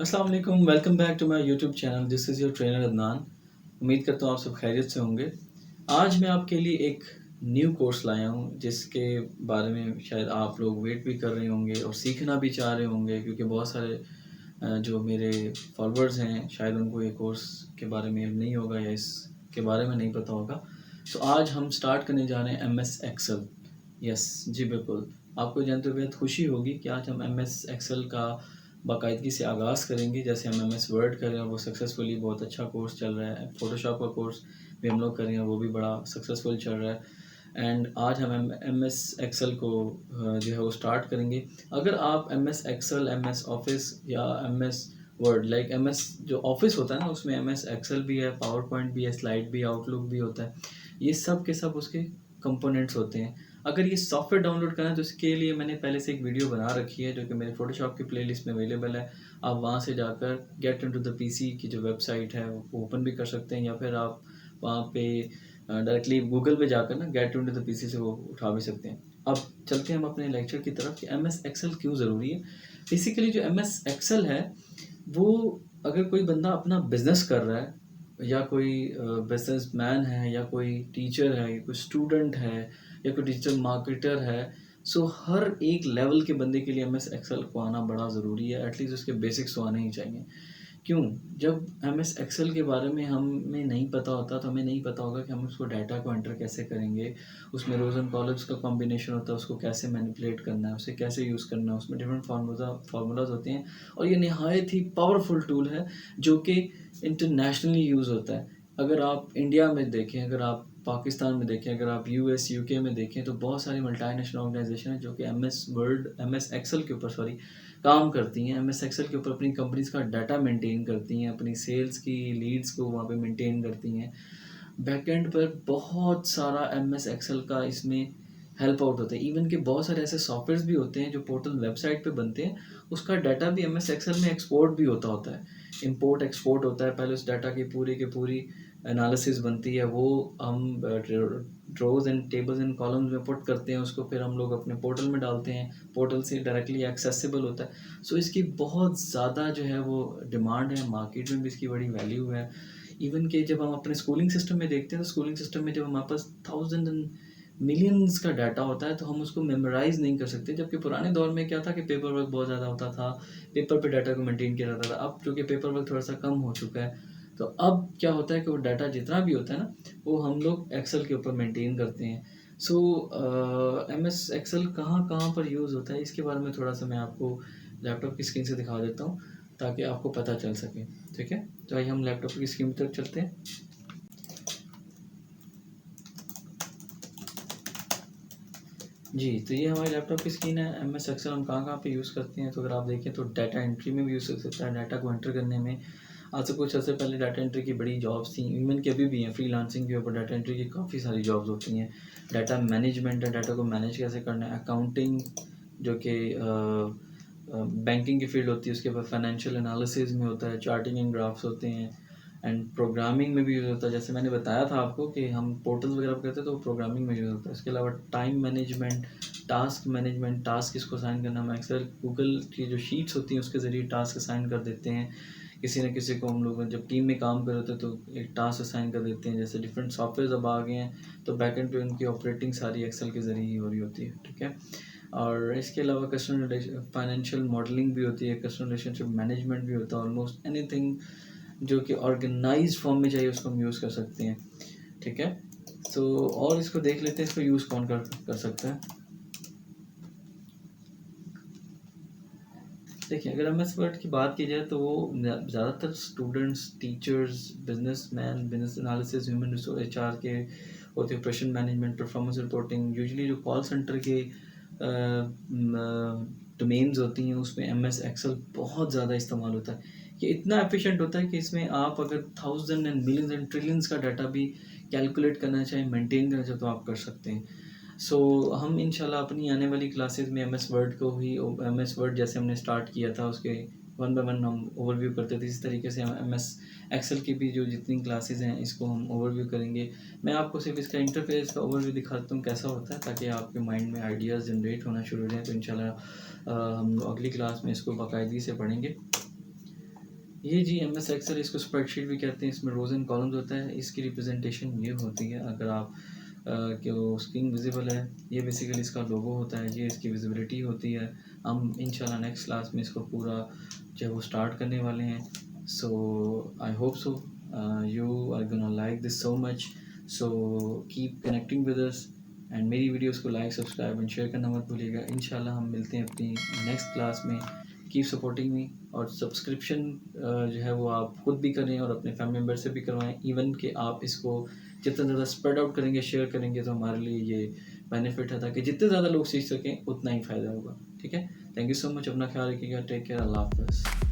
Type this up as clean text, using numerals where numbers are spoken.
अस्सलाम वालेकुम, welcome back to my YouTube channel. This is your trainer Adnan. उम्मीद करता हूँ आप सब खैरियत से होंगे। आज मैं आपके लिए एक न्यू कोर्स लाया हूँ जिसके बारे में शायद आप लोग वेट भी कर रहे होंगे और सीखना भी चाह रहे होंगे, क्योंकि बहुत सारे जो मेरे फॉलोअर्स हैं शायद उनको ये कोर्स के बारे में इल्म नहीं होगा या इसके बारे में नहीं पता होगा। सो आज हम स्टार्ट करने जा रहे हैं MS एक्सेल। यस जी बिल्कुल, आपको जानते हुए बेहद खुशी होगी कि आज हम MS एक्सेल का बाकायदगी से आगाज़ करेंगे। जैसे हम MS वर्ड कर रहे हैं, वो सक्सेसफुली बहुत अच्छा कोर्स चल रहा है। फ़ोटोशॉप का कोर्स भी हम लोग कर रहे हैं, वो भी बड़ा सक्सेसफुल चल रहा है। एंड आज हम MS एक्सेल को जो है वो स्टार्ट करेंगे। अगर आप MS एक्सेल, MS ऑफिस या MS वर्ड लाइक MS जो ऑफिस होता है ना, उसमें MS एक्सेल भी है, पावर पॉइंट भी है, स्लाइड भी, आउटलुक भी होता है। ये सब के सब उसके कंपोनेंट्स होते हैं। अगर ये सॉफ्टवेयर डाउनलोड करना है तो इसके लिए मैंने पहले से एक वीडियो बना रखी है जो कि मेरे फ़ोटोशॉप की प्लेलिस्ट में अवेलेबल है। आप वहाँ से जाकर गेट इनटू द पीसी की जो वेबसाइट है वो ओपन भी कर सकते हैं, या फिर आप वहाँ पे डायरेक्टली गूगल पे जाकर ना गेट इनटू द पीसी से वो उठा भी सकते हैं। अब चलते हैं हम अपने लेक्चर की तरफ कि MS एक्सेल क्यों ज़रूरी है। बेसिकली जो MS एक्सेल है वो, अगर कोई बंदा अपना बिजनेस कर रहा है, या कोई बिजनेसमैन है, या कोई टीचर है, या कोई स्टूडेंट है, या कोई डिजिटल मार्केटर है, सो हर एक लेवल के बंदे के लिए MS एक्सेल को आना बड़ा ज़रूरी है। एटलीस्ट उसके बेसिक्स तो आने ही चाहिए। क्यों? जब MS एक्सेल के बारे में हमें नहीं पता होता तो हमें नहीं पता होगा कि हम उसको डाटा को एंटर कैसे करेंगे। उसमें रोज़ एंड कॉलम्स का कॉम्बिनेशन होता है, उसको कैसे मैनिपुलेट करना है, उसे कैसे यूज़ करना है, उसमें डिफरेंट फार्मूलाज होते हैं। और ये नहायत ही पावरफुल टूल है जो कि इंटरनेशनली यूज़ होता है। अगर आप इंडिया में देखें, अगर आप पाकिस्तान में देखें, अगर आप US UK में देखें, तो बहुत सारी मल्टीनेशनल ऑर्गेनाइजेशन है जो कि MS एक्सेल के ऊपर काम करती हैं। MS एक्सेल के ऊपर अपनी कंपनीज का डाटा मेंटेन करती हैं, अपनी सेल्स की लीड्स को वहाँ पे मेंटेन करती हैं। बैकएंड पर बहुत सारा MS एक्सेल का इसमें हेल्प आउट होता है। इवन कि बहुत सारे ऐसे सॉफ्टवेयर्स भी होते हैं जो पोर्टल वेबसाइट पे बनते हैं, उसका डाटा भी MS एक्सेल में एक्सपोर्ट भी होता है। इंपोर्ट एक्सपोर्ट होता है, पहले उस डाटा की पूरी एनालिसिस बनती है, वो हम ड्रोज एंड टेबल्स एंड कॉलम्स में पुट करते हैं उसको, फिर हम लोग अपने पोर्टल में डालते हैं, पोर्टल से डायरेक्टली एक्सेसिबल होता है। सो इसकी बहुत ज़्यादा जो है वो डिमांड है, मार्केट में भी इसकी बड़ी वैल्यू है। इवन कि जब हम अपने स्कूलिंग सिस्टम में देखते हैं, तो स्कूलिंग सिस्टम में जब हमारे पास थाउजेंड एंड मिलियंस का डाटा होता है तो हम उसको मेमोराइज़ नहीं कर सकते। जबकि पुराने दौर में क्या था कि पेपर वर्क बहुत ज़्यादा होता था, पेपर पे डाटा को मेंटेन किया जाता था। अब चूँकि पेपर वर्क थोड़ा सा कम हो चुका है, तो अब क्या होता है कि वो डाटा जितना भी होता है ना, वो हम लोग एक्सेल के ऊपर मेंटेन करते हैं। सो MS एक्सेल कहाँ कहाँ पर यूज़ होता है, इसके बारे में थोड़ा सा मैं आपको लैपटॉप की स्क्रीन से दिखा देता हूँ ताकि आपको पता चल सके। ठीक है, तो आइए हम लैपटॉप की स्क्रीन की तरफ चलते हैं। जी, तो ये हमारे लैपटॉप की स्क्रीन है। MS एक्सेल हम कहाँ-कहाँ पे यूज़ करते हैं, तो अगर आप देखें तो डाटा एंट्री में भी यूज़ हो सकता है, डाटा को एंटर करने में। आज से कुछ अर्से पहले डाटा एंट्री की बड़ी जॉब्स थी, इवन कि अभी भी हैं। फ्रीलांसिंग के ऊपर डाटा एंट्री की काफ़ी सारी जॉब्स होती हैं। डाटा मैनेजमेंट है, डाटा को मैनेज कैसे करना है, अकाउंटिंग जो कि बैंकिंग की फील्ड होती है, उसके बाद फाइनेंशियल एनालिसिस में होता है, चार्टिंग एंड ग्राफ्स होते हैं, एंड प्रोग्रामिंग में भी यूज़ होता है। जैसे मैंने बताया था आपको कि हम पोर्टल्स वगैरह करते हैं तो प्रोग्रामिंग में यूज़ होता है। इसके अलावा time management, task management, task किसको असाइन करना, हम अक्सर गूगल की जो शीट्स होती हैं उसके ज़रिए टास्क असाइन कर देते हैं। किसी न किसी को हम लोग जब टीम में काम कर रहे होते हैं तो एक टास्क असाइन कर देते हैं। जैसे डिफरेंट सॉफ्टवेयर अब आ गए हैं तो बैकएंड पे उनकी ऑपरेटिंग सारी एक्सेल के ज़रिए ही हो रही होती है। ठीक है, और इसके अलावा कस्टमर रिलेशन, फाइनेंशियल मॉडलिंग भी होती है, कस्टमर रिलेशनशिप मैनेजमेंट भी होता है। ऑलमोस्ट एनीथिंग जो कि ऑर्गेनाइज्ड फॉर्म में चाहिए उसको हम यूज़ कर सकते हैं। ठीक है, तो और इसको देख लेते हैं, इसको यूज़ कौन कर सकता है। देखिए, अगर MS वर्ड की बात की जाए तो वो ज़्यादातर students, teachers, businessman, business analysis, human resource, HR के होते हैं, operation management, performance reporting, usually जो कॉल सेंटर के डोमेन्स होती हैं उसमें MS एक्सेल बहुत ज़्यादा इस्तेमाल होता है। ये इतना एफिशिएंट होता है कि इसमें आप अगर thousand and millions and trillions का डाटा भी कैलकुलेट करना चाहें, मेंटेन करना चाहें, तो आप कर सकते हैं। सो हम इंशाल्लाह अपनी आने वाली क्लासेस में MS वर्ड को ही, MS वर्ड जैसे हमने स्टार्ट किया था उसके वन बाय वन हम ओवरव्यू करते थे, इसी तरीके से हम MS एक्सेल की भी जो जितनी क्लासेस हैं इसको हम ओवरव्यू करेंगे। मैं आपको सिर्फ इसका इंटरफेस का ओवरव्यू दिखाता हूँ कैसा होता है, ताकि आपके माइंड में आइडियाज़ जनरेट होना शुरू हो जाए। तो इंशाल्लाह हम अगली क्लास में इसको बाकायदगी से पढ़ेंगे। ये जी MS एक्सेल, इसको स्प्रेडशीट भी कहते हैं। इसमें रोज़ एंड कॉलम्स होता है। इसकी रिप्रेजेंटेशन ये होती है, अगर आप कि वो स्क्रीन विजिबल है, ये बेसिकली इसका लोगो होता है, ये इसकी विजिबिलिटी होती है। हम इंशाल्लाह नेक्स्ट क्लास में इसको पूरा जो है वो स्टार्ट करने वाले हैं। So I hope so you are gonna like this so much. So keep connecting with us and मेरी वीडियोस को लाइक, सब्सक्राइब एंड शेयर करना मत भूलिएगा। इंशाल्लाह हम मिलते हैं अपनी नेक्स्ट क्लास में। कीप सपोर्टिंग मी, और सब्सक्रिप्शन जो है वो आप खुद भी करें और अपने फैमिली मेम्बर से भी करवाएं। इवन कि आप इसको जितना ज़्यादा स्प्रेड आउट करेंगे, शेयर करेंगे, तो हमारे लिए ये बेनिफिट है, ताकि जितने ज़्यादा लोग सीख सकें उतना ही फ़ायदा होगा। ठीक है, थैंक यू सो मच। अपना ख्याल रखिएगा। Take care. अल्लाह हाफ़िज़।